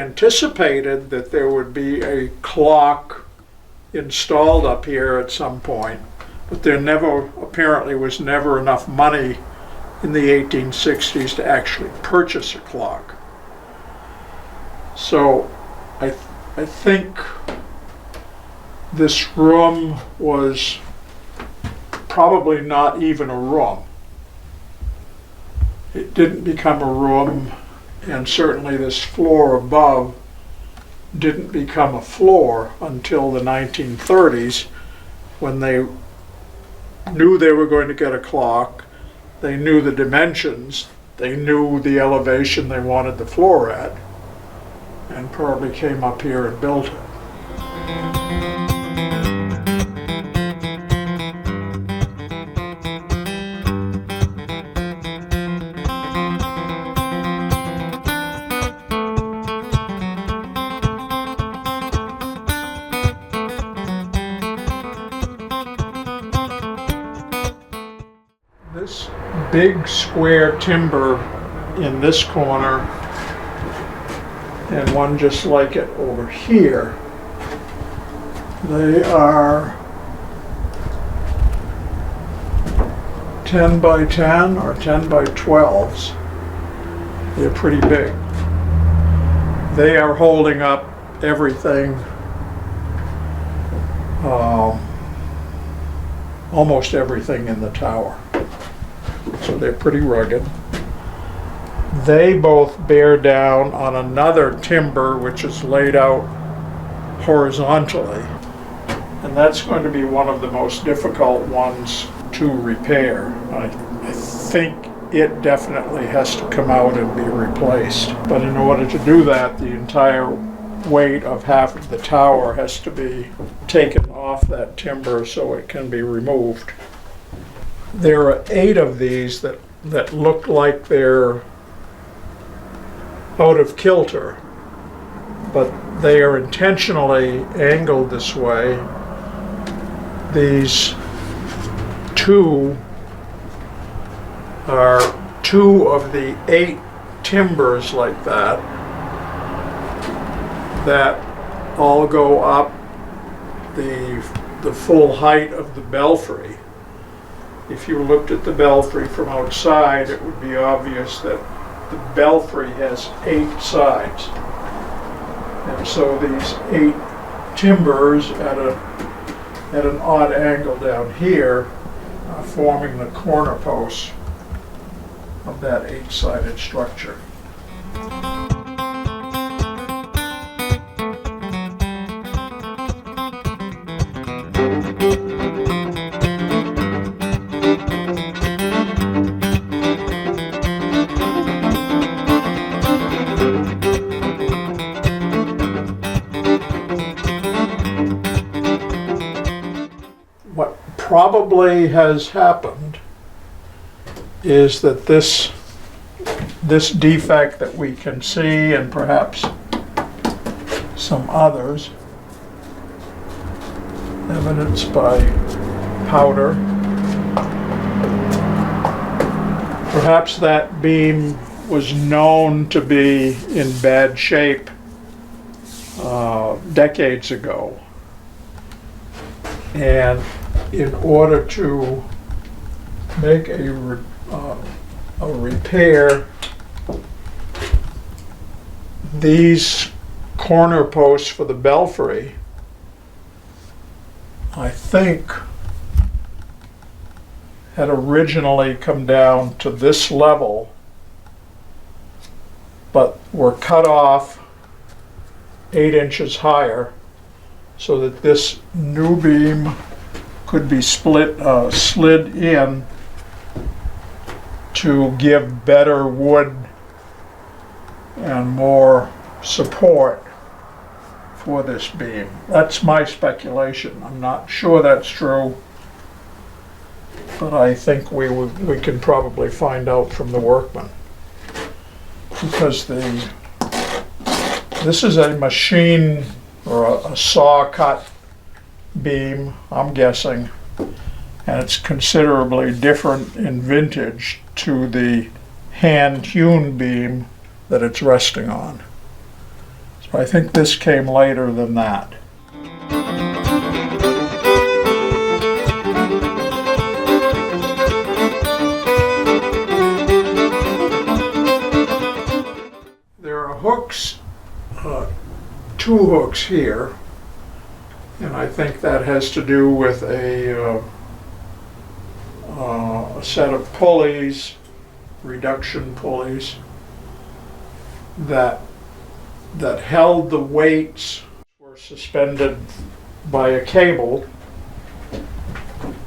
anticipated that there would be a clock installed up here at some point, but there apparently was never enough money in the 1860s to actually purchase a clock. So I think this room was probably not even a room. It didn't become a room, and certainly this floor above didn't become a floor until the 1930s, when they knew they were going to get a clock. They knew the dimensions, they knew the elevation they wanted the floor at, and probably came up here and built it. This big square timber in this corner and one just like it over here, they are 10 by 10 or 10 by 12s. They're pretty big. They are holding up everything, almost everything in the tower. So they're pretty rugged. They both bear down on another timber which is laid out horizontally, and that's going to be one of the most difficult ones to repair. I think it definitely has to come out and be replaced, but in order to do that, the entire weight of half of the tower has to be taken off that timber so it can be removed. There are 8 of these that look like they're out of kilter, but they are intentionally angled this way. These 2 are 2 of the 8 timbers like that all go up the full height of the belfry. If you looked at the belfry from outside, it would be obvious that the belfry has 8 sides. And so these 8 timbers at an odd angle down here are forming the corner posts of that 8-sided structure. What probably has happened is that this defect that we can see, and perhaps some others, evidenced by powder, perhaps that beam was known to be in bad shape decades ago. And in order to make a repair, these corner posts for the belfry, I think, had originally come down to this level, but were cut off 8 inches higher so that this new beam could be slid in to give better wood and more support for this beam. That's my speculation. I'm not sure that's true, but I think we can probably find out from the workmen, because this is a machine or a saw cut beam, I'm guessing, and it's considerably different in vintage to the hand hewn beam that it's resting on. So I think this came later than that. There are hooks, two hooks here, and I think that has to do with a set of pulleys, reduction pulleys, that held the weights, were suspended by a cable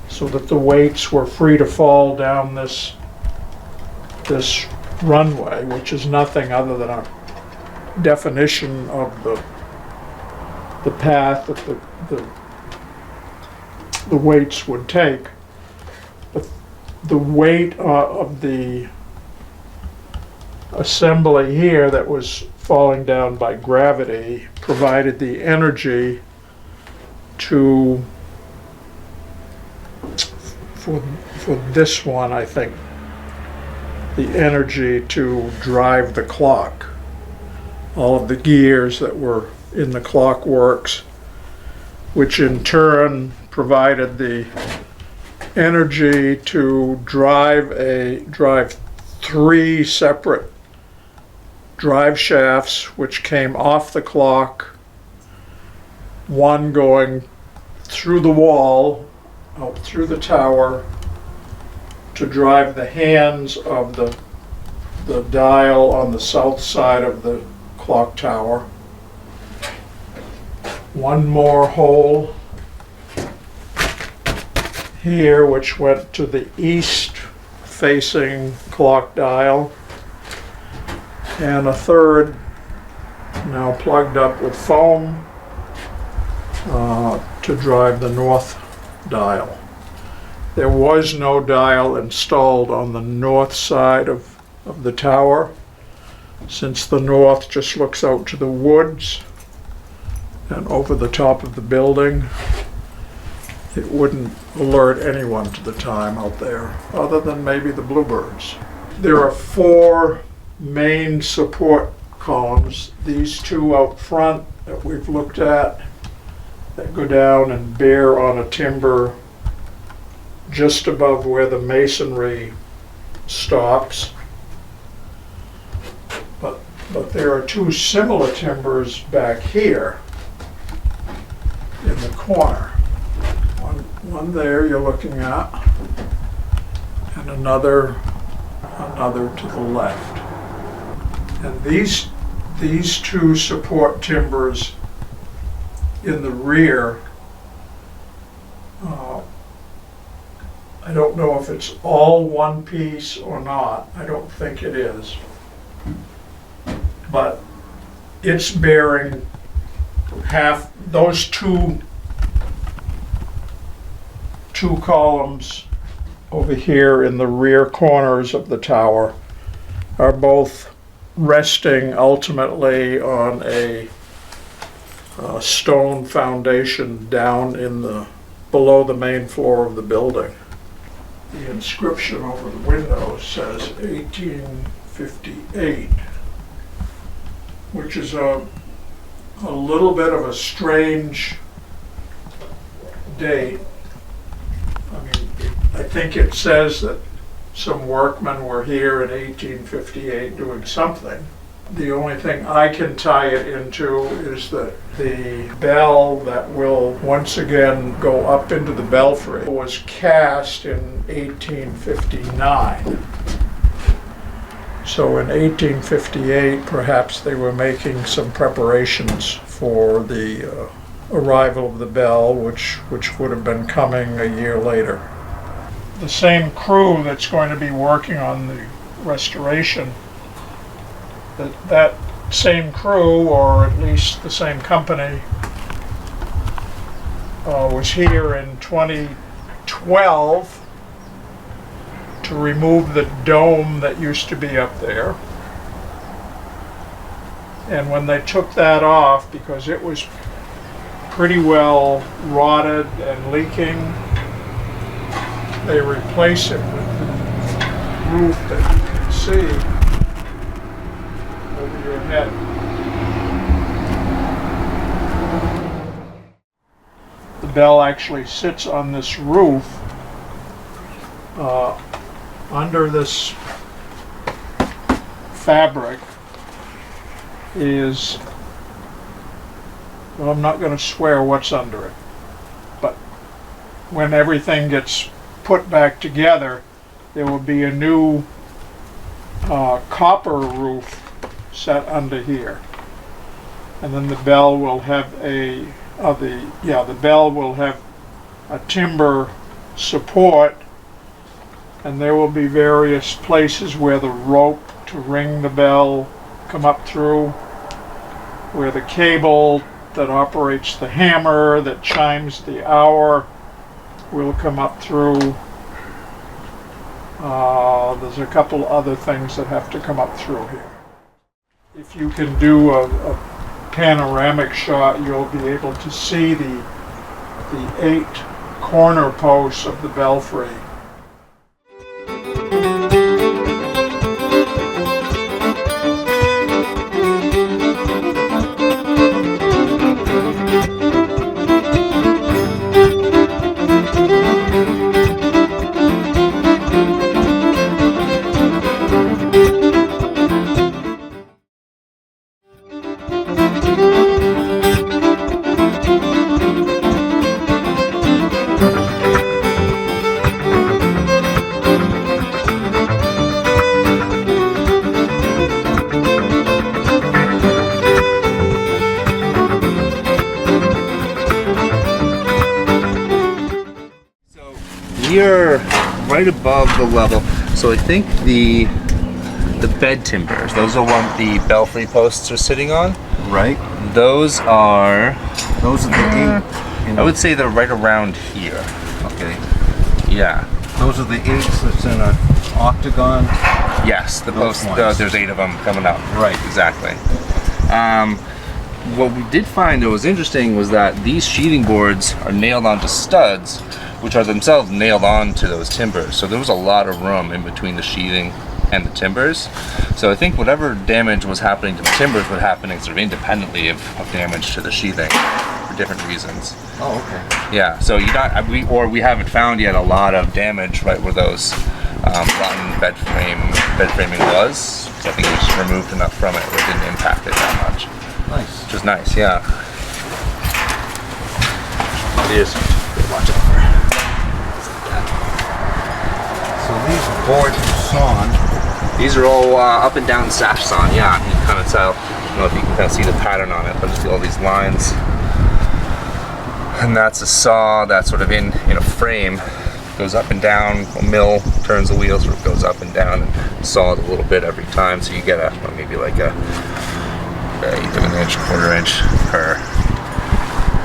so that the weights were free to fall down this runway, which is nothing other than a definition of the path that the weights would take. But the weight of the assembly here that was falling down by gravity provided the energy for this one, I think, the energy to drive the clock. All of the gears that were in the clock works, which in turn provided the energy to drive three separate drive shafts which came off the clock, one going through the wall, out through the tower, to drive the hands of the dial on the south side of the clock tower. One more hole here which went to the east facing clock dial, and a third now plugged up with foam to drive the north dial. There was no dial installed on the north side of the tower, since the north just looks out to the woods and over the top of the building. It wouldn't alert anyone to the time out there, other than maybe the bluebirds. There are four main support columns, these two out front that we've looked at, that go down and bear on a timber just above where the masonry stops. But there are two similar timbers back here in the corner. One there you're looking at, and another to the left. And these two support timbers in the rear, I don't know if it's all one piece or not. I don't think it is. But it's bearing half, those two columns over here in the rear corners of the tower are both resting ultimately on a stone foundation down in below the main floor of the building. The inscription over the window says 1858, which is a little bit of a strange date. I mean, I think it says that some workmen were here in 1858 doing something. The only thing I can tie it into is that the bell that will once again go up into the belfry was cast in 1859. So in 1858, perhaps they were making some preparations for the arrival of the bell, which would have been coming a year later. The same crew that's going to be working on the restoration, that same crew, or at least the same company, was here in 2012 to remove the dome that used to be up there. And when they took that off, because it was pretty well rotted and leaking, they replaced it with the roof that you can see over your head. bell actually sits on this roof, under this fabric is, well, I'm not going to swear what's under it, but when everything gets put back together, there will be a new copper roof set under here, and then the bell will have the bell will have a timber support, and there will be various places where the rope to ring the bell come up through, where the cable that operates the hammer that chimes the hour will come up through. There's a couple other things that have to come up through here. If you can do a panoramic shot, you'll be able to see the 8 corner posts of the belfry. We're right above the level, so I think the bed timbers, those are what the belfry posts are sitting on. Right. Those are the 8. I would say they're right around here. Okay. Yeah. Those are the 8s that's in an octagon. Yes, the Those posts. ones. There's 8 of them coming up. Right. Exactly. What we did find that was interesting was that these sheathing boards are nailed onto studs, which are themselves nailed onto those timbers. So there was a lot of room in between the sheathing and the timbers. So I think whatever damage was happening to the timbers was happening sort of independently of damage to the sheathing for different reasons. Oh, okay. Yeah, so we haven't found yet a lot of damage right where those rotten bed framing was. So I think we just removed enough from it where it didn't impact it that much. Nice. Which is nice, yeah. It is. Watch out for. So these boards are sawn. These are all up and down sash sawn, yeah. You can kind of tell. I don't know if you can kind of see the pattern on it, but just see all these lines. And that's a saw that's sort of in a frame. Goes up and down, a mill turns the wheel, sort of goes up and down and saws a little bit every time. So you get maybe like a 1/8 of an inch, 1/4 inch per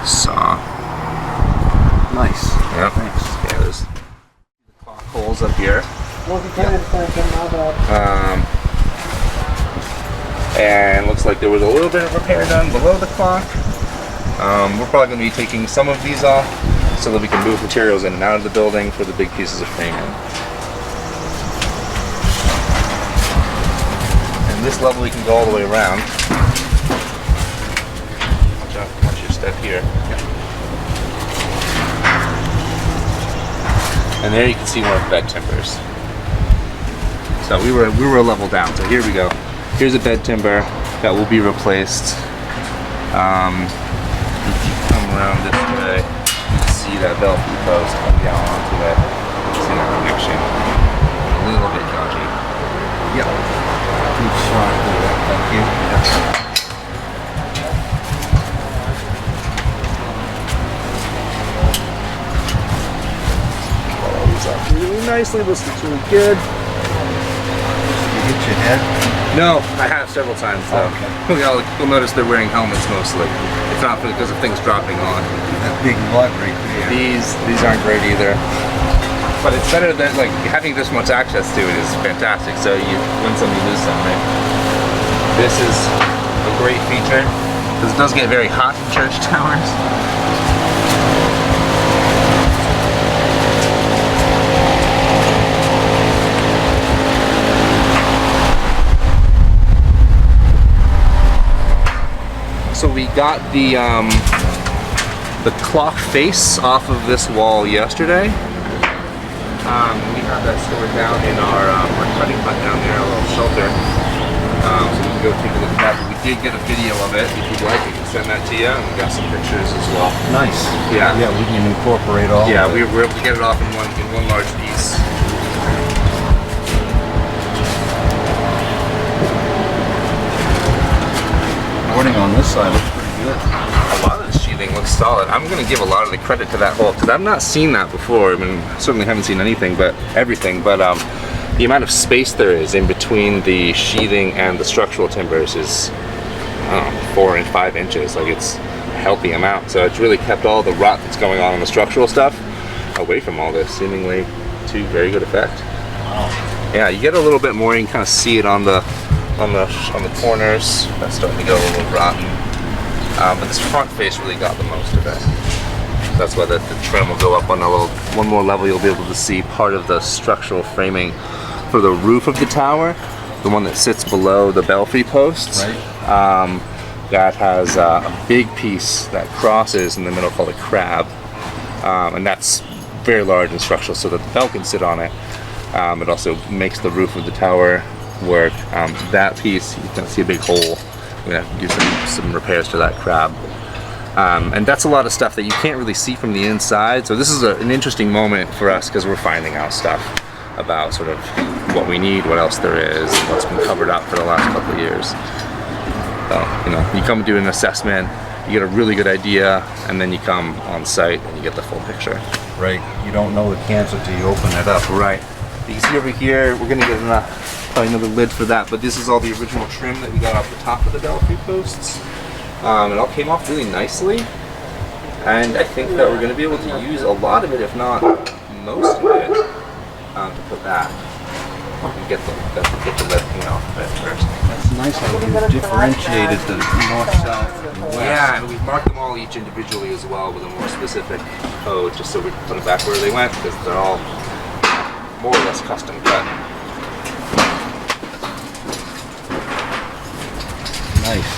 saw. Nice. Yep. Thanks. Yeah, there's the clock holes up here. And looks like there was a little bit of repair done below the clock. We're probably going to be taking some of these off so that we can move materials in and out of the building for the big pieces of framing. And this level we can go all the way around. Watch your step here. And there you can see more bed timbers. So we were a level down. So here we go. Here's a bed timber that will be replaced. If you come around this way, you can see that belfry post come down onto it. You can see that connection. A little bit dodgy. Yep. Good shot there. Thank you. All these up really nicely. This looks really good. You hit your head? No, I have several times though. Okay. You'll notice they're wearing helmets mostly. It's not because of things dropping on. That big lug right there. These aren't great either. But it's better than having this much access to it is fantastic. So you win some, you lose some, right? This is a great feature because it does get very hot in church towers. So we got the the clock face off of this wall yesterday. We have that stored down in our cutting hut down there, a little shelter. So we can go take a look at that. But we did get a video of it. If you'd like, we can send that to you. And we got some pictures as well. Nice. Yeah. Yeah, we can incorporate all. Yeah, of we it. were able to get it off in one large piece. Boarding on this side looks pretty good. A lot of the sheathing looks solid. I'm going to give a lot of the credit to that hole because I've not seen that before. I mean, certainly haven't seen anything but everything. But the amount of space there is in between the sheathing and the structural timbers is, I don't know, 4 and 5 inches. Like, it's a healthy amount. So it's really kept all the rot that's going on in the structural stuff away from all this, seemingly to very good effect. Wow. Yeah, you get a little bit more. You can kind of see it on the corners. That's starting to get a little rotten. But this front face really got the most of it. That's why the trim will go up on one more level. You'll be able to see part of the structural framing for the roof of the tower, the one that sits below the belfry posts. Right. That has a big piece that crosses in the middle called a crab, and that's very large and structural, so that the bell can sit on it. It also makes the roof of the tower work. That piece, you can see a big hole. We're gonna have to do some repairs to that crab. And that's a lot of stuff that you can't really see from the inside. So this is an interesting moment for us because we're finding out stuff about sort of what we need, what else there is, and what's been covered up for the last couple of years. So, you know, you come do an assessment, you get a really good idea, and then you come on site and you get the full picture. Right. You don't know the cancer till you open it up. Right. You can see over here, we're gonna get probably another lid for that, but this is all the original trim that we got off the top of the belfry posts. It all came off really nicely, and I think that we're gonna be able to use a lot of it, if not most of it, to put back. And get the lead clean off of it first. That's nice how you differentiated the north, south, and west. Yeah, and we've marked them all each individually as well with a more specific code, just so we can put them back where they went, because they're all more or less custom cut. Nice.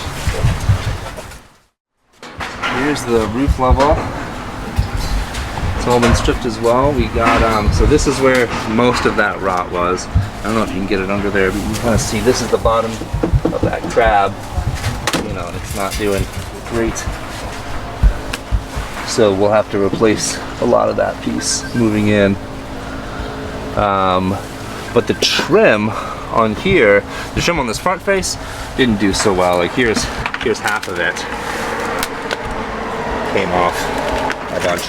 Here's the roof level. It's all been stripped as well. We got, so this is where most of that rot was. I don't know if you can get it under there, but you can kind of see this is the bottom of that crab, you know, and it's not doing great. So we'll have to replace a lot of that piece moving in. But the trim on here, the trim on this front face didn't do so well. Like here's half of it came off a bunch.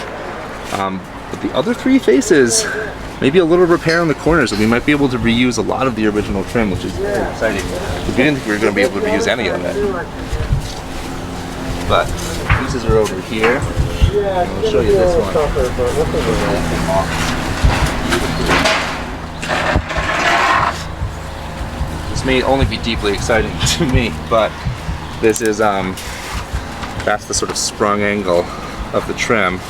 But the other 3 faces, maybe a little repair on the corners, and we might be able to reuse a lot of the original trim, which is very exciting. We didn't think we were going to be able to reuse any of it. But pieces are over here. And I'll show you this one. This may only be deeply exciting to me, but this is that's the sort of sprung angle of the trim.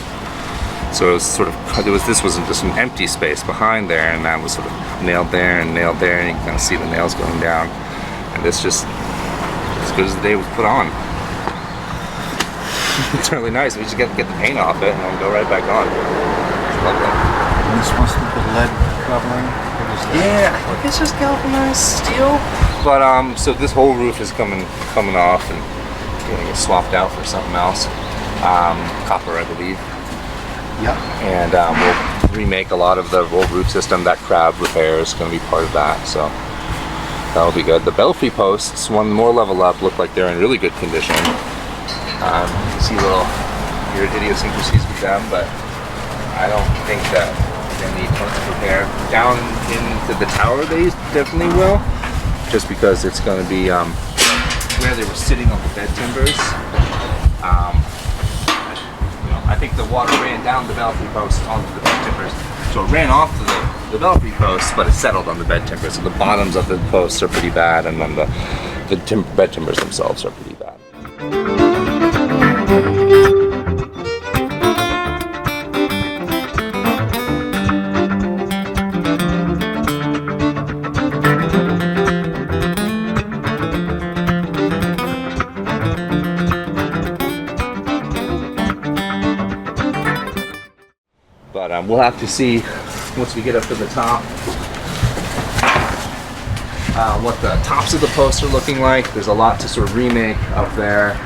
So it was this was just an empty space behind there, and that was sort of nailed there, and you can kind of see the nails going down. And this just as good as the day was put on. It's really nice. We just get the paint off it and it'll go right back on. It's lovely. And this must have been lead covering. What is that? Yeah, I think it's just galvanized steel. But so this whole roof is coming off and getting it swapped out for something else. Copper, I believe. Yep. And we'll remake a lot of the old roof system. That crab repair is going to be part of that, so that'll be good. The belfry posts, one more level up, look like they're in really good condition. See little weird idiosyncrasies with them, but I don't think that they need tons of repair. Down into the tower, they definitely will, just because it's going to be where they were sitting on the bed timbers. I think the water ran down the belfry posts onto the bed timbers. So it ran off the belfry posts, but it settled on the bed timbers. So the bottoms of the posts are pretty bad, and then the bed timbers themselves are pretty bad. But we'll have to see once we get up to the top what the tops of the posts are looking like. There's a lot to sort of remake up there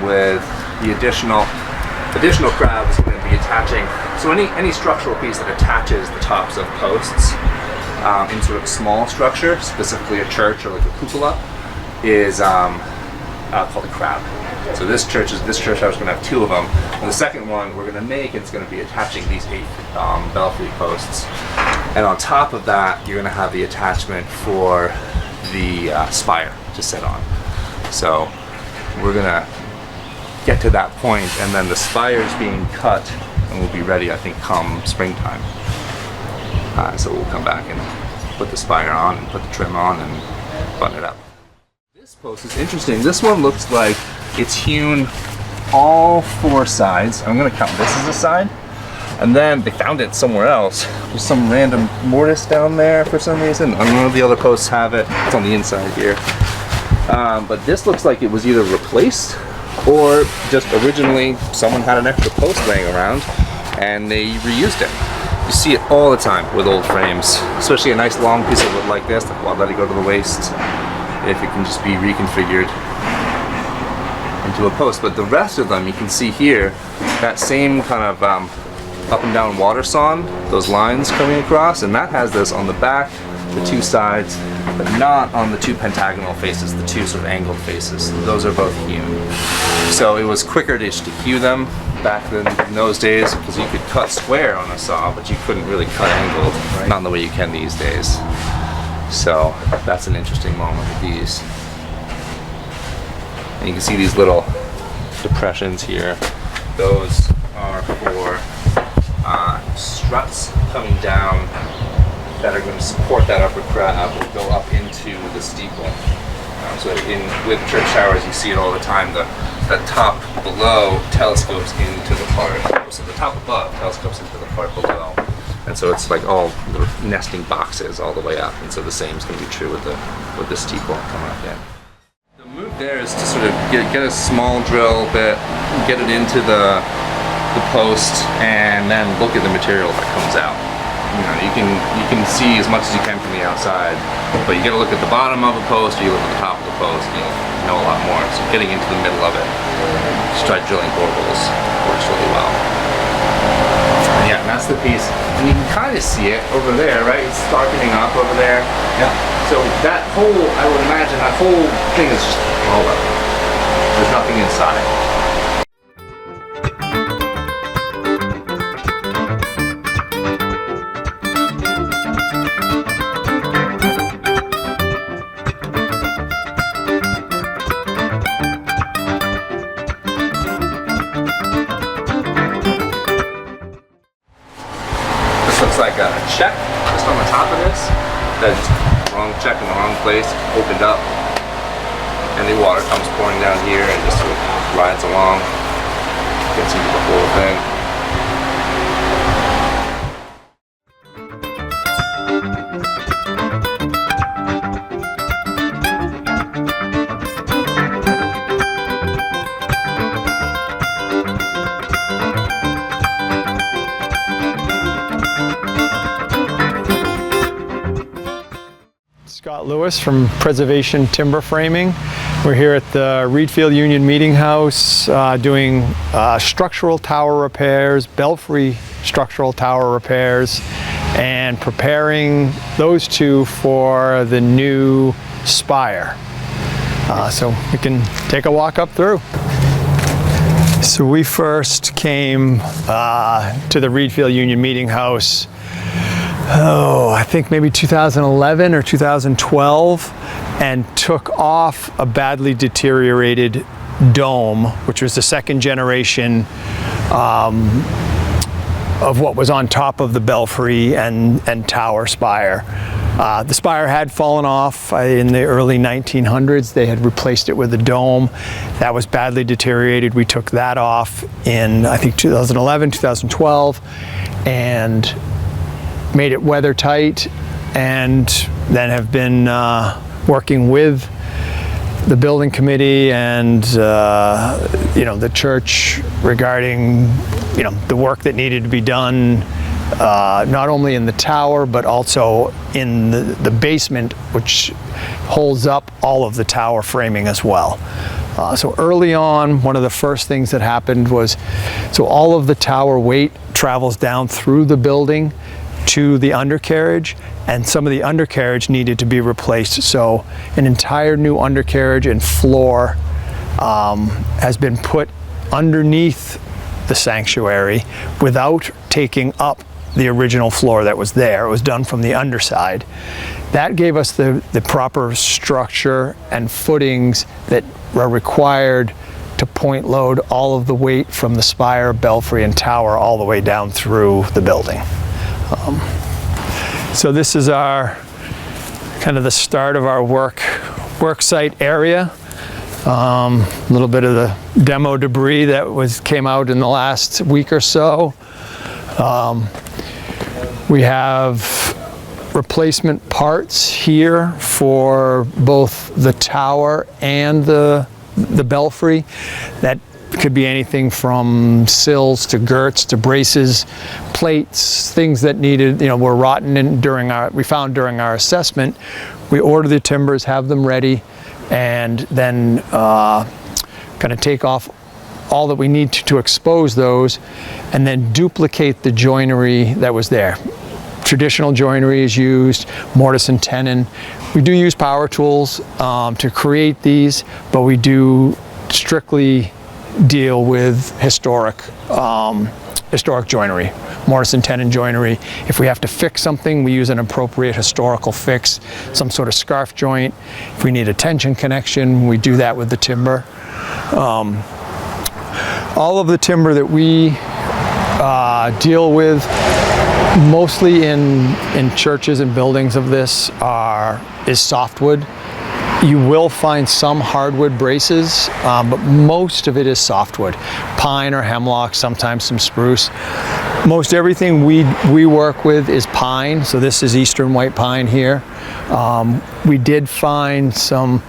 with the additional crab is going to be attaching. So any structural piece that attaches the tops of posts in sort of small structure, specifically a church or like a cupola, is called a crab. So this church house is going to have 2 of them, and the second one we're going to make, it's going to be attaching these 8 belfry posts, and on top of that you're going to have the attachment for the spire to sit on. So we're going to get to that point, and then the spire is being cut and will be ready, I think, come springtime. So we'll come back and put the spire on and put the trim on and button it up. This post is interesting. This one looks like it's hewn all 4 sides. I'm going to count this as a side. And then they found it somewhere else. There's some random mortise down there for some reason. I don't know if the other posts have it. It's on the inside here. But this looks like it was either replaced or just originally someone had an extra post laying around and they reused it. You see it all the time with old frames, especially a nice long piece of wood like this. I'll let it go to the waste if it can just be reconfigured into a post. But the rest of them, you can see here, that same kind of up and down water sawn, those lines coming across, and that has this on the back, the 2 sides, but not on the 2 pentagonal faces, the 2 sort of angled faces. Those are both hewn. So it was quicker to hew them back then in those days, because you could cut square on a saw, but you couldn't really cut angled, right? Not in the way you can these days. So that's an interesting moment with these. And you can see these little depressions here. Those are for struts coming down that are going to support that upper crab or go up into the steeple. So with church towers, you see it all the time. The top below telescopes into the part. So the top above telescopes into the part below. And so it's like all little nesting boxes all the way up. And so the same is going to be true with the steeple coming up in. The move there is to sort of get a small drill bit, get it into the post, and then look at the material that comes out. You know, you can see as much as you can from the outside, but you got to look at the bottom of a post, or you look at the top of the post, and you'll know a lot more. So getting into the middle of it, just try drilling boreholes, works really well. And yeah, and that's the piece, and you can kind of see it over there, right? It's darkening up over there. Yeah. So that whole, I would imagine, that whole thing is just hollow. There's nothing inside. Looks like a check just on the top of this. That's wrong check in the wrong place, opened up, and the water comes pouring down here and just sort of rides along, gets into the whole thing. Scott Lewis from Preservation Timber Framing. We're here at the Reedfield Union Meeting House doing structural tower repairs, belfry structural tower repairs, and preparing those 2 for the new spire. So we can take a walk up through. So we first came to the Reedfield Union Meeting House I think maybe 2011 or 2012, and took off a badly deteriorated dome, which was the 2nd generation of what was on top of the belfry and tower spire. The spire had fallen off in the early 1900s. They had replaced it with a dome. That was badly deteriorated. We took that off in, I think, 2011, 2012, and made it weather tight, and then have been working with the building committee and the church regarding the work that needed to be done, not only in the tower but also in the basement, which holds up all of the tower framing as well. So early on, one of the first things that happened was, so all of the tower weight travels down through the building to the undercarriage, and some of the undercarriage needed to be replaced. So an entire new undercarriage and floor has been put underneath the sanctuary without taking up the original floor that was there. It was done from the underside. That gave us the proper structure and footings that were required to point load all of the weight from the spire, belfry, and tower all the way down through the building. So this is our kind of the start of our work site area. A little bit of the demo debris that came out in the last week or so. We have replacement parts here for both the tower and the belfry. That could be anything from sills to girts to braces, plates, things that needed, were rotten we found during our assessment. We order the timbers, have them ready, and then kind of take off all that we need to expose those, and then duplicate the joinery that was there. Traditional joinery is used, mortise and tenon. We do use power tools to create these, but we do strictly deal with historic joinery, mortise and tenon joinery. If we have to fix something, we use an appropriate historical fix, some sort of scarf joint. If we need a tension connection, we do that with the timber. All of the timber that we deal with, mostly in churches and buildings of this, is softwood. You will find some hardwood braces, but most of it is softwood. Pine or hemlock, sometimes some spruce. Most everything we work with is pine, so this is eastern white pine here. We did find some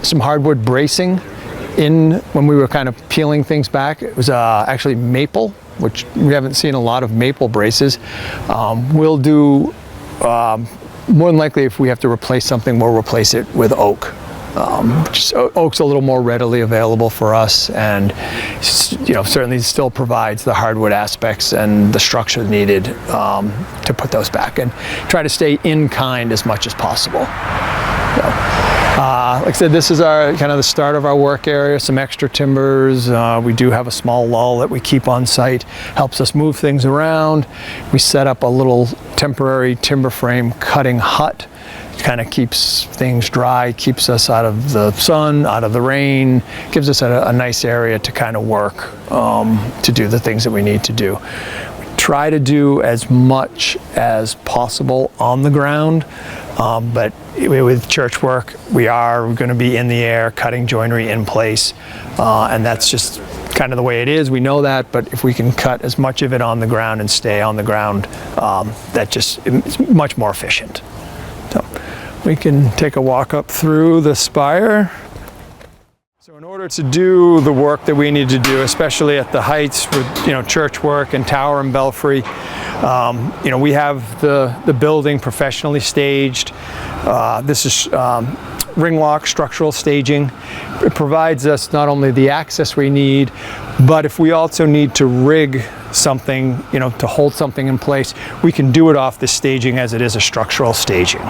hardwood bracing when we were kind of peeling things back. It was actually maple, which we haven't seen a lot of maple braces. We'll do, more than likely, if we have to replace something, we'll replace it with oak. Oak's a little more readily available for us, and certainly still provides the hardwood aspects and the structure needed to put those back, and try to stay in kind as much as possible. Like I said, this is kind of the start of our work area, some extra timbers. We do have a small lull that we keep on site, helps us move things around. We set up a little temporary timber frame cutting hut. It kind of keeps things dry, keeps us out of the sun, out of the rain, gives us a nice area to kind of work, to do the things that we need to do. Try to do as much as possible on the ground, but with church work, we are going to be in the air, cutting joinery in place, and that's just kind of the way it is. We know that, but if we can cut as much of it on the ground and stay on the ground, it's much more efficient. So we can take a walk up through the spire. So in order to do the work that we need to do, especially at the heights with church work and tower and belfry, we have the building professionally staged. This is ring lock structural staging. It provides us not only the access we need, but if we also need to rig something, to hold something in place, we can do it off the staging as it is a structural staging.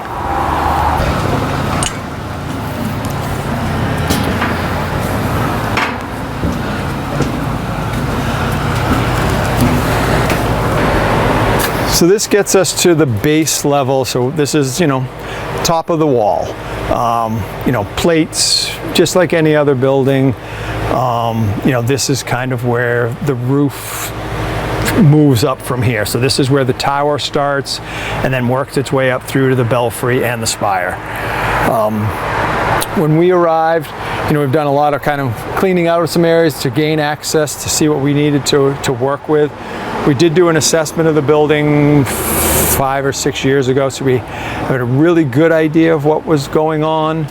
So this gets us to the base level. So this is, top of the wall. Plates, just like any other building. This is kind of where the roof moves up from here. So this is where the tower starts and then works its way up through to the belfry and the spire. When we arrived, we've done a lot of kind of cleaning out of some areas to gain access to see what we needed to work with. We did do an assessment of the building 5 or 6 years ago, so we had a really good idea of what was going on.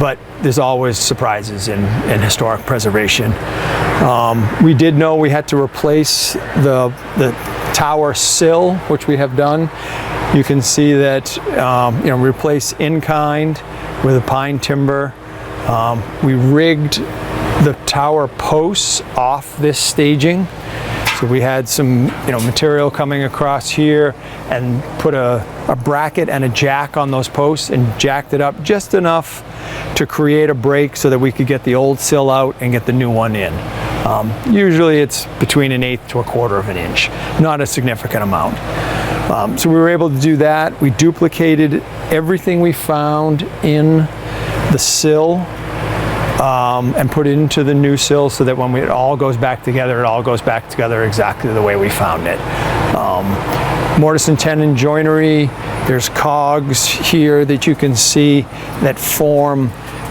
but there's always surprises in historic preservation. We did know we had to replace the tower sill, which we have done. You can see that, replace in kind with a pine timber. We rigged the tower posts off this staging. So we had some, material coming across here and put a bracket and a jack on those posts and jacked it up just enough to create a break so that we could get the old sill out and get the new one in. Usually it's between 1/8 to 1/4 of an inch, not a significant amount. So we were able to do that. We duplicated everything we found in the sill and put it into the new sill so that when it all goes back together, it all goes back together exactly the way we found it. Mortise and tenon joinery, there's cogs here that you can see that form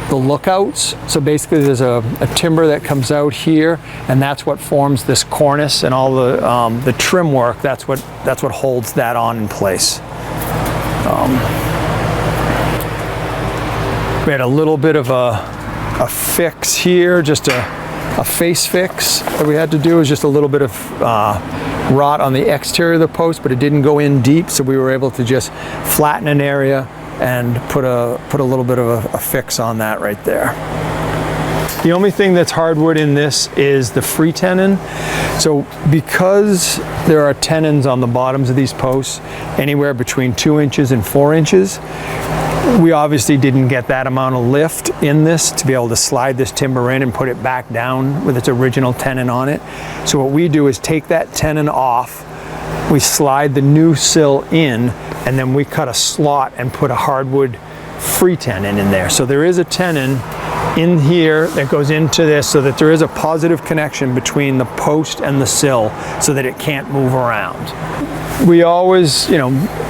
the lookouts. So basically there's a timber that comes out here, and that's what forms this cornice, and all the trim work, that's what holds that on in place. We had a little bit of a fix here, just a face fix that we had to do. Is just a little bit of rot on the exterior of the post, but it didn't go in deep, so we were able to just flatten an area and put a little bit of a fix on that right there. The only thing that's hardwood in this is the free tenon. So because there are tenons on the bottoms of these posts, anywhere between 2 inches and 4 inches, we obviously didn't get that amount of lift in this to be able to slide this timber in and put it back down with its original tenon on it. So what we do is take that tenon off, we slide the new sill in, and then we cut a slot and put a hardwood free tenon in there. So there is a tenon in here that goes into this so that there is a positive connection between the post and the sill so that it can't move around. We always,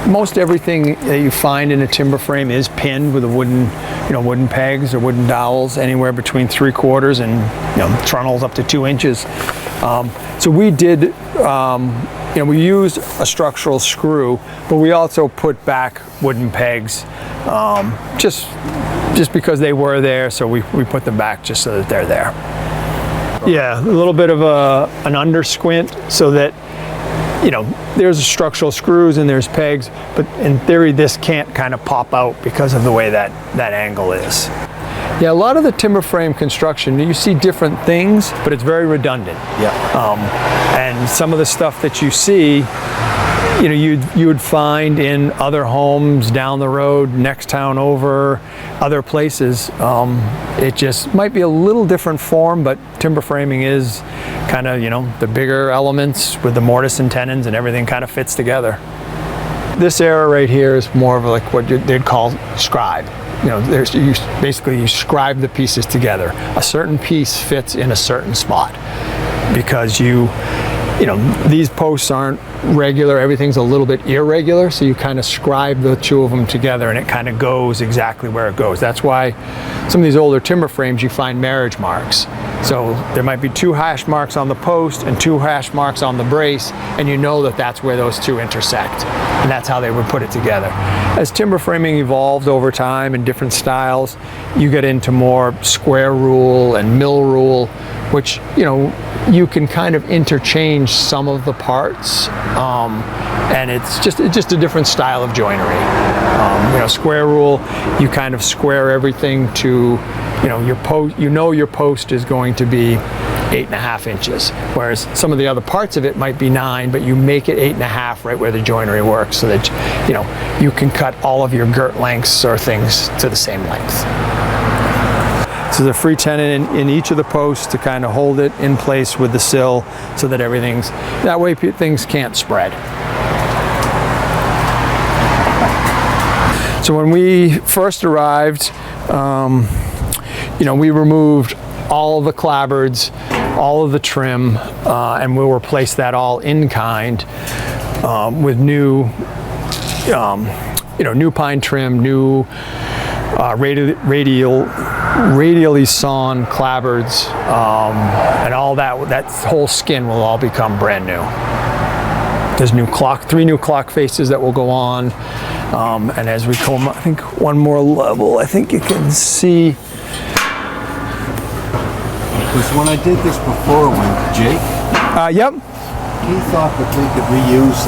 most everything that you find in a timber frame is pinned with a wooden pegs or wooden dowels, anywhere between 3/4 and trunnels up to 2 inches. So we did, we used a structural screw, but we also put back wooden pegs, just because they were there. So we put them back just so that they're there. Yeah, a little bit of an under squint so that there's structural screws and there's pegs, but in theory this can't kind of pop out because of the way that angle is. Yeah, a lot of the timber frame construction, you see different things, but it's very redundant. Yeah. And some of the stuff that you see, you would find in other homes down the road, next town over, other places. It just might be a little different form, but timber framing is kind of, the bigger elements with the mortise and tenons and everything kind of fits together. This era right here is more of like what they'd call scribe. You scribe the pieces together. A certain piece fits in a certain spot because these posts aren't regular, everything's a little bit irregular, so you kind of scribe the two of them together and it kind of goes exactly where it goes. That's why some of these older timber frames you find marriage marks. So there might be 2 hash marks on the post and 2 hash marks on the brace, and that's where those two intersect, and that's how they would put it together. As timber framing evolved over time in different styles, you get into more square rule and mill rule, which you can kind of interchange some of the parts, and it's just a different style of joinery. Square rule, you kind of square everything to your post. Your post is going to be 8.5 inches, whereas some of the other parts of it might be 9, but you make it 8.5 right where the joinery works, so that you can cut all of your girt lengths or things to the same length. So the free tenon in each of the posts to kind of hold it in place with the sill so that that way things can't spread. So when we first arrived, we removed all of the clapboards, all of the trim, and we'll replace that all in kind with new pine trim, new radially sawn clapboards, and all that whole skin will all become brand new. There's three new clock faces that will go on. And as we come, I think one more level, I think you can see. Because when I did this before with Jake, Yep. he thought that we could reuse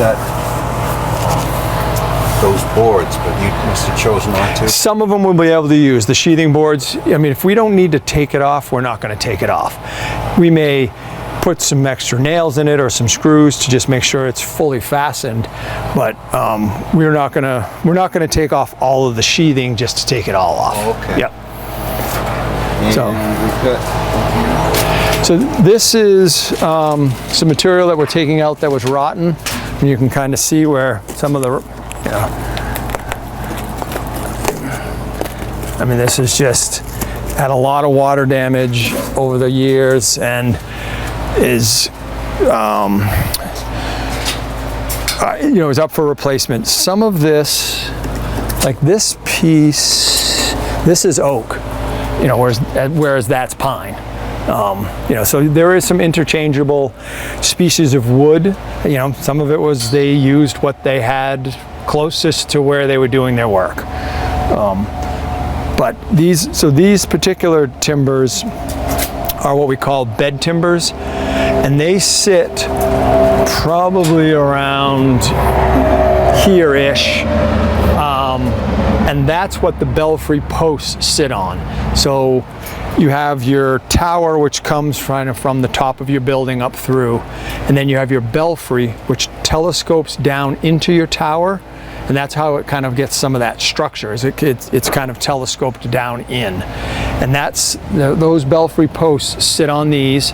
those boards, but you must have chosen not to. Some of them we'll be able to use. The sheathing boards, I mean, if we don't need to take it off, we're not going to take it off. We may put some extra nails in it or some screws to just make sure it's fully fastened, but we're not gonna take off all of the sheathing just to take it all off. Okay. Yep. And So- we've got So this is some material that we're taking out that was rotten, and you can kind of see where some of the, I mean, this has just had a lot of water damage over the years and is, is up for replacement. Some of this, like this piece, this is oak, whereas that's pine. So there is some interchangeable species of wood. Some of it was they used what they had closest to where they were doing their work. But these particular timbers are what we call bed timbers, and they sit probably around here-ish, and that's what the belfry posts sit on. So you have your tower, which comes kind of from the top of your building up through, and then you have your belfry, which telescopes down into your tower, and that's how it kind of gets some of that structure. It's kind of telescoped down in, and those belfry posts sit on these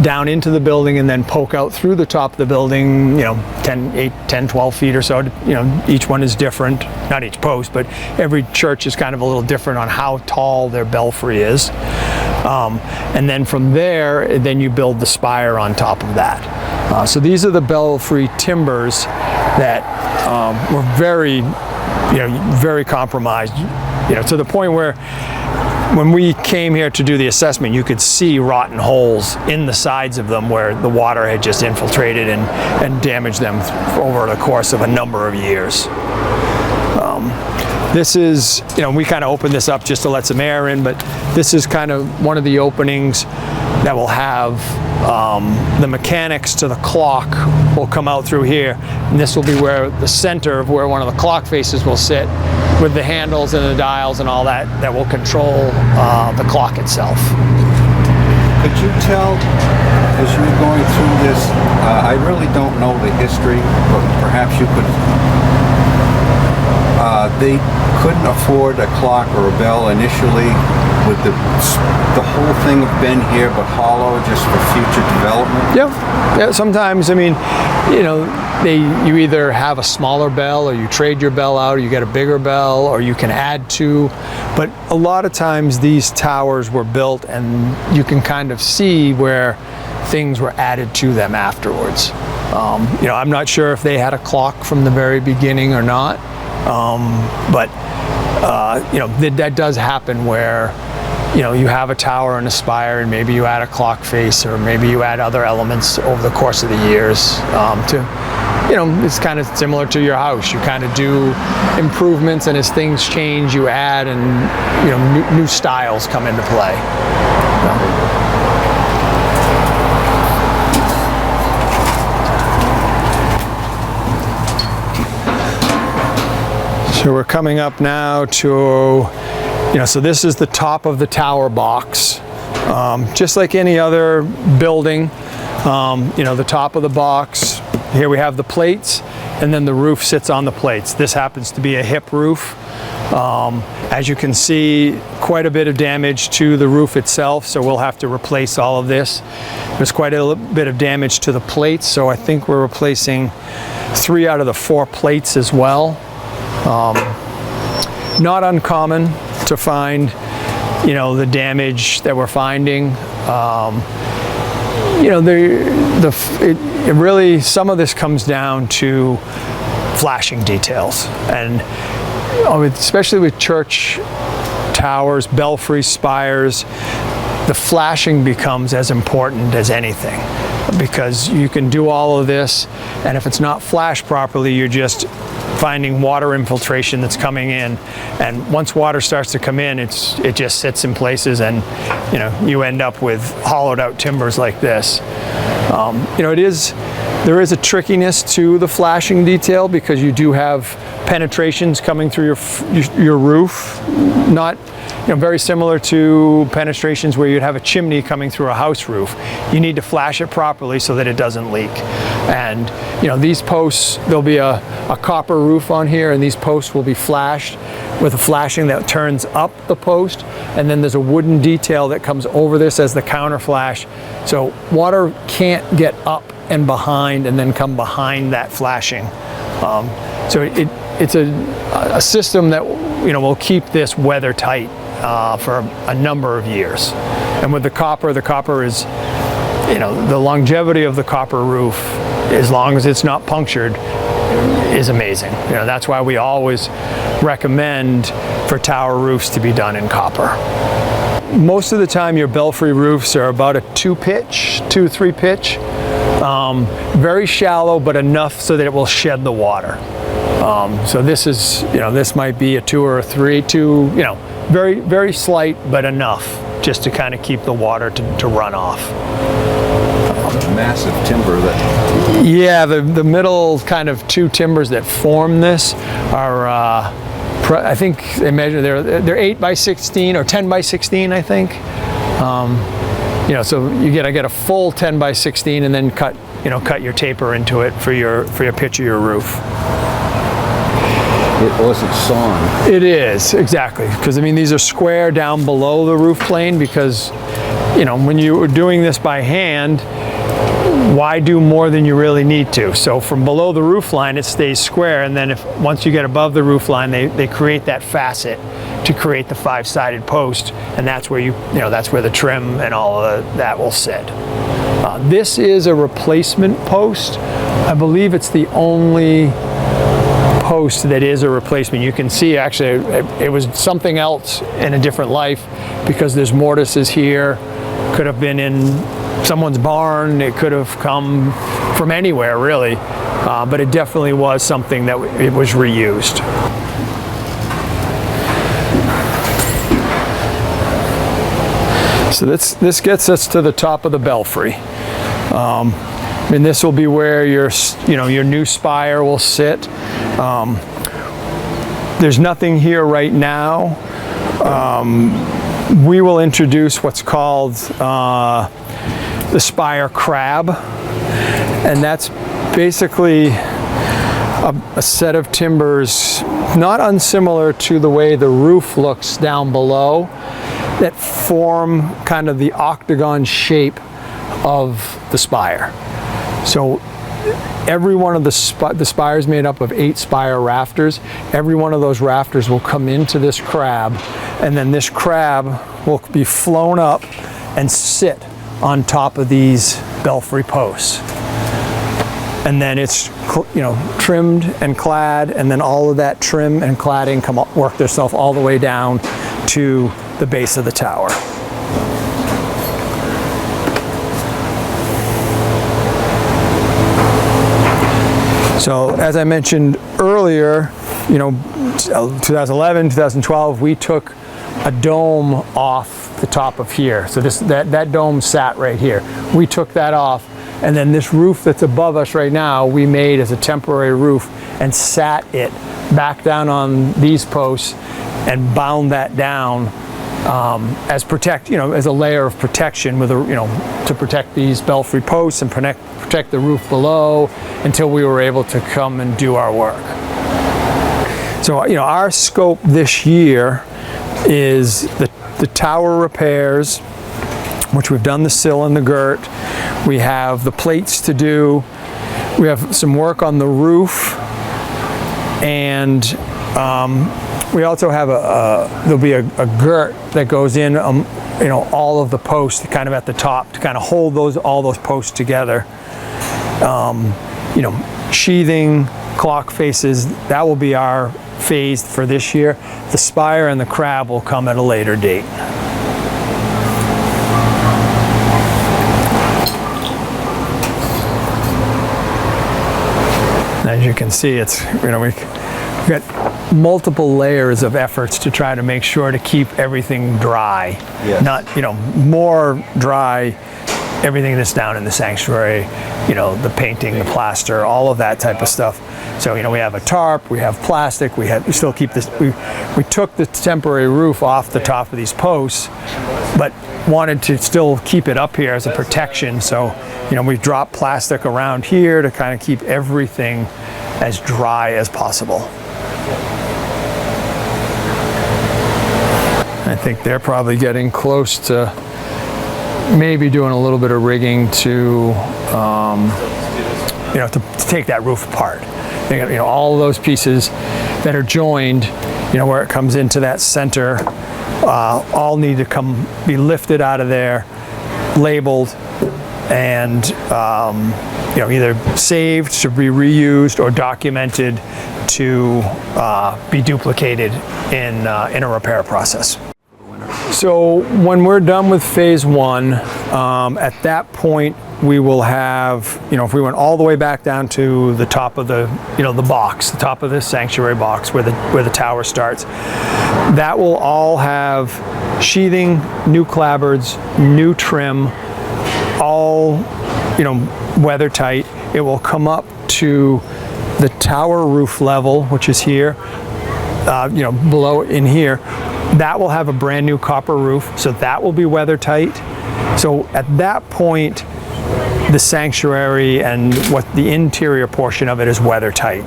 down into the building and then poke out through the top of the building, 10, 12 feet or so. Each one is different, not each post, but every church is kind of a little different on how tall their belfry is. And then from there, then you build the spire on top of that. So these are the belfry timbers that were very, very compromised, to the point where when we came here to do the assessment, you could see rotten holes in the sides of them where the water had just infiltrated and damaged them over the course of a number of years. This is, we kind of opened this up just to let some air in, but this is kind of one of the openings that will have the mechanics to the clock will come out through here, and this will be where the center of where one of the clock faces will sit, with the handles and the dials and all that will control the clock itself. Could you tell, as you were going through this, I really don't know the history, but perhaps you could, they couldn't afford a clock or a bell initially, with the whole thing have been here but hollow just for future development? Yeah, sometimes, I mean, you either have a smaller bell or you trade your bell out, or you get a bigger bell, or you can add to. But a lot of times these towers were built and you can kind of see where things were added to them afterwards. I'm not sure if they had a clock from the very beginning or not, but that does happen where you have a tower and a spire, and maybe you add a clock face, or maybe you add other elements over the course of the years it's kind of similar to your house. You kind of do improvements, and as things change, you add, and new styles come into play. So we're coming up now to, so this is the top of the tower box. Just like any other building, the top of the box, here we have the plates, and then the roof sits on the plates. This happens to be a hip roof. As you can see, quite a bit of damage to the roof itself, so we'll have to replace all of this. There's quite a bit of damage to the plates, so I think we're replacing 3 out of the 4 plates as well. Not uncommon to find, the damage that we're finding. It really, some of this comes down to flashing details, and especially with church towers, belfry spires, the flashing becomes as important as anything. because you can do all of this, and if it's not flashed properly, you're just finding water infiltration that's coming in, and once water starts to come in, it just sits in places, and you end up with hollowed out timbers like this. There is a trickiness to the flashing detail because you do have penetrations coming through your roof, not very similar to penetrations where you'd have a chimney coming through a house roof. You need to flash it properly so that it doesn't leak. And these posts, there'll be a copper roof on here, and these posts will be flashed with a flashing that turns up the post, and then there's a wooden detail that comes over this as the counter flash. So water can't get up and behind and then come behind that flashing. So it's a system that will keep this weather tight for a number of years. And with the copper is, the longevity of the copper roof, as long as it's not punctured, is amazing. That's why we always recommend for tower roofs to be done in copper. Most of the time your belfry roofs are about a 2-3 pitch. Very shallow, but enough so that it will shed the water. So this is, this might be a 2 or a 3, very, very slight, but enough just to kind of keep the water to run off. Massive timber that... Yeah, the middle kind of 2 timbers that form this are, I think they measure, they're 8 by 16 or 10 by 16, I think. So I get a full 10 by 16 and then cut your taper into it for your pitch of your roof. It wasn't sawn. It is, exactly. Because these are square down below the roof plane because, when you are doing this by hand, why do more than you really need to? So from below the roof line, it stays square, and then once you get above the roof line, they create that facet to create the 5-sided post, and that's where that's where the trim and all of that will sit. This is a replacement post. I believe it's the only post that is a replacement. You can see actually it was something else in a different life because there's mortises here. Could have been in someone's barn. It could have come from anywhere really, but it definitely was something that it was reused. So this gets us to the top of the belfry. This will be where your new spire will sit. There's nothing here right now. We will introduce what's called the spire crab, and that's basically a set of timbers not unsimilar to the way the roof looks down below, that form kind of the octagon shape of the spire. So every one of the spire is made up of 8 spire rafters. Every one of those rafters will come into this crab, and then this crab will be flown up and sit on top of these belfry posts. And then it's trimmed and clad, and then all of that trim and cladding work themselves all the way down to the base of the tower. So as I mentioned earlier, 2011, 2012, we took a dome off the top of here. So that dome sat right here. We took that off, and then this roof that's above us right now, we made as a temporary roof and sat it back down on these posts and bound that down as a layer of protection with to protect these belfry posts and protect the roof below until we were able to come and do our work. So our scope this year is the tower repairs, which we've done the sill and the girt. We have the plates to do. We have some work on the roof, and we also have there'll be a girt that goes in, all of the posts kind of at the top to kind of hold all those posts together. Sheathing, clock faces, that will be our phase for this year. The spire and the crab will come at a later date. As you can see, it's, you know, we've got multiple layers of efforts to try to make sure to keep everything dry. Yes. Not, you know, more dry, everything that's down in the sanctuary, you know, the painting, the plaster, all of that type of stuff. So, you know, we have a tarp, we have plastic, we still keep this, we took the temporary roof off the top of these posts, but wanted to still keep it up here as a protection. So, you know, we've dropped plastic around here to kind of keep everything as dry as possible. I think they're probably getting close to maybe doing a little bit of rigging to, you know, to take that roof apart. You know, all of those pieces that are joined, you know, where it comes into that center, all need to be lifted out of there, labeled, and you know, either saved to be reused or documented to be duplicated in a repair process. So when we're done with phase one, at that point we will have, you know, if we went all the way back down to the top of the, you know, the box, the top of the sanctuary box where the tower starts, that will all have sheathing, new clapboards, new trim, all, you know, weather tight. It will come up to the tower roof level, which is here, you know, below in here. That will have a brand new copper roof, so that will be weather tight. So at that point, the sanctuary and what the interior portion of it is weather tight.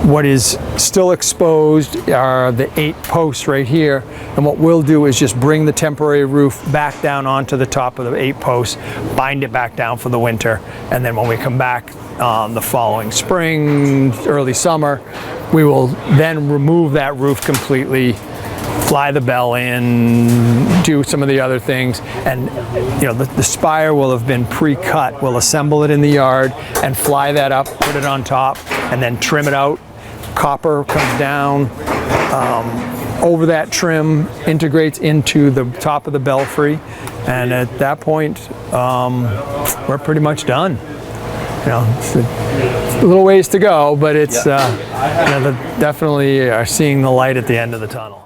What is still exposed are the 8 posts right here, and what we'll do is just bring the temporary roof back down onto the top of the 8 posts, bind it back down for the winter, and then when we come back the following spring, early summer, we will then remove that roof completely, fly the bell in, do some of the other things, and you know, the spire will have been pre-cut. We'll assemble it in the yard and fly that up, put it on top, and then trim it out. Copper comes down over that trim, integrates into the top of the belfry, and at that point we're pretty much done. You know, it's a little ways to go, but it's you know, definitely are seeing the light at the end of the tunnel.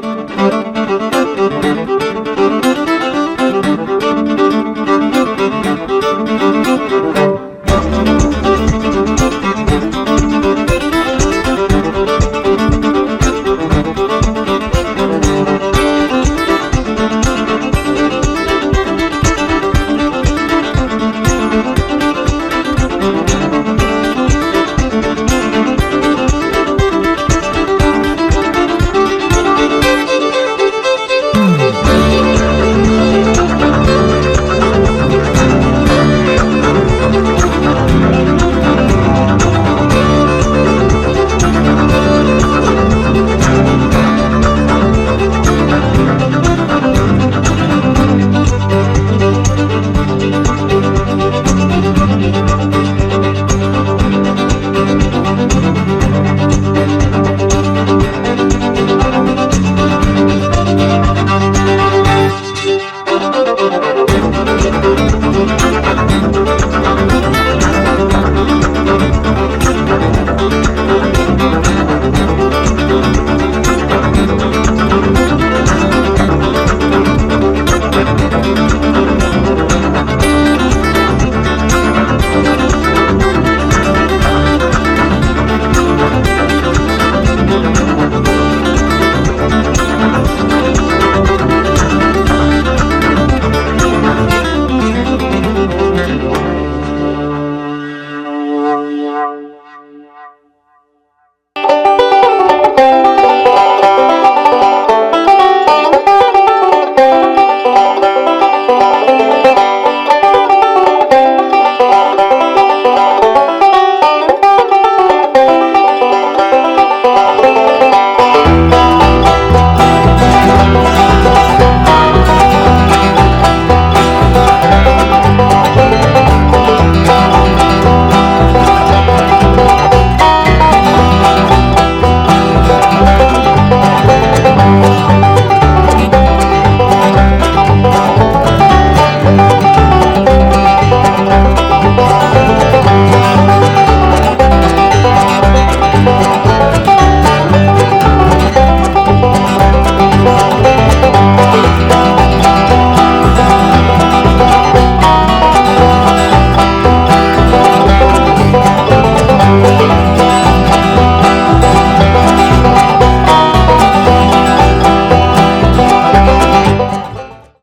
Bye.